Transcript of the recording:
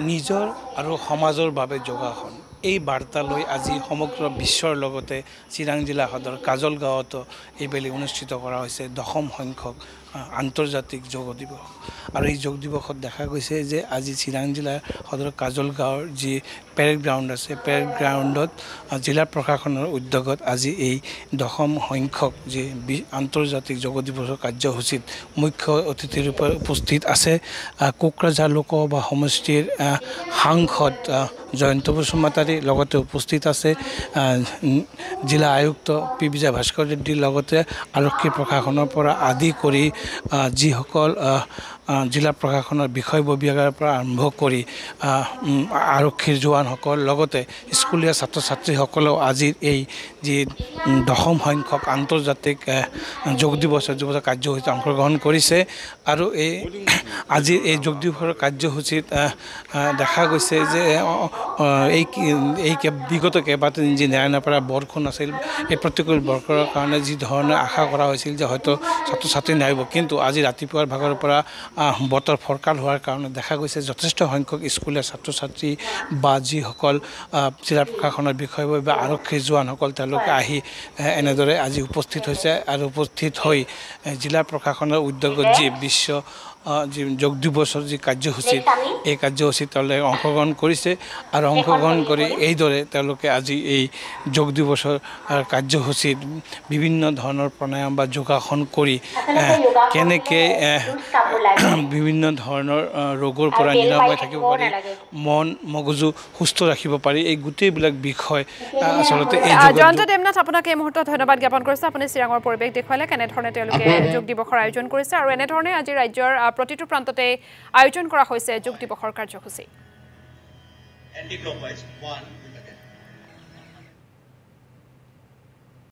নিজৰ আৰু সমাজৰ বাবে যোগাসন এই বাৰ্তালৈ আজি সমগ্ৰ বিশ্বৰ লগতে চিৰাং জিলা সদৰ কাজল গাঁৱতো এইবেলি অনুষ্ঠিত কৰা হৈছে 10ম সংখ্যক আন্তৰ্জাতিক যোগ দিৱস আৰু এই যোগ দিৱসত দেখা গৈছে যে আজি চিৰাং জিলাৰ সদৰ কাজল গাঁৱৰ যি পেৰেড গ্ৰাউণ্ড আছে পেৰেড গ্ৰাউণ্ডত জিলা প্ৰশাসনৰ উদ্যোগত আজি এই 10ম সংখ্যক যি আন্তৰ্জাতিক যোগ দিৱসৰ কাৰ্যসূচীত মুখ্য অতিথিৰ ৰূপে উপস্থিত আছে কোকৰাঝাৰ লোকসভা সমষ্টিৰ সাংসদ জয়ন্ত বসুমতাৰী লগতে উপস্থিত আছে জিলা আয়ুক্ত পি বিজয় ভাস্কৰ ৰেড্ডিৰ লগতে আৰক্ষী প্ৰশাসনৰ পৰা আদি কৰি যিসকল জিলা প্ৰশাসনৰ বিষয়ববীয়াৰ পৰা আৰম্ভ কৰি আৰক্ষীৰ জোৱানসকল লগতে স্কুলীয়া ছাত্ৰ ছাত্ৰীসকলেও আজিৰ এই যি 10ম সংখ্যক আন্তৰ্জাতিক যোগ দিৱসৰ কাৰ্যসূচীত অংশগ্ৰহণ কৰিছে আৰু আজিৰ এই যোগ দিৱসৰ কাৰ্যসূচীত দেখা গৈছে যে এই বিগত কেইবাদিন যি নেৰানেপেৰা বৰষুণ আছিল এই প্ৰতিকূল বতৰৰ কাৰণে যি ধৰণে আশা কৰা হৈছিল যে হয়তো ছাত্ৰ ছাত্ৰী নাহিব কিন্তু আজি ৰাতিপুৱাৰ ভাগৰ পৰা বতৰ ফৰকাল হোৱাৰ কাৰণে দেখা গৈছে যথেষ্ট সংখ্যক স্কুলীয়া ছাত্ৰ ছাত্ৰী বা যিসকল জিলা প্ৰশাসনৰ বিষয়ববীয়া বা আৰক্ষীৰ জোৱানসকল তেওঁলোকে আহি এনেদৰে আজি উপস্থিত হৈছে আৰু উপস্থিত হৈ জিলা প্ৰশাসনৰ উদ্যোগত যি বিশ্ব যি যোগ দিৱসৰ যি কাৰ্যসূচীত এই কাৰ্যসূচীত তেওঁলোকে অংশগ্ৰহণ কৰিছে আৰু অংশগ্ৰহণ কৰি এইদৰে তেওঁলোকে আজি এই যোগ দিৱসৰ কাৰ্যসূচীত বিভিন্ন ধৰণৰ প্ৰাণায়াম বা যোগাসন কৰি কেনেকৈ বিভিন্ন ধৰণৰ ৰোগৰ পৰা নিৰাময় থাকিব পাৰি মন মগজু সুস্থ ৰাখিব পাৰি এই গোটেইবিলাক বিষয় আচলতে এই জয়ন্ত দেৱনাথ আপোনাক এই মুহূৰ্তত ধন্যবাদ জ্ঞাপন কৰিছোঁ আপুনি চিৰাঙৰ পৰিৱেশ দেখুৱালে কেনেধৰণে তেওঁলোকে যোগ দিৱসৰ আয়োজন কৰিছে আৰু এনেধৰণে আজি ৰাজ্যৰ প্ৰতিটো প্ৰান্ততে আয়োজন কৰা হৈছে যোগ দিৱসৰ কাৰ্যসূচী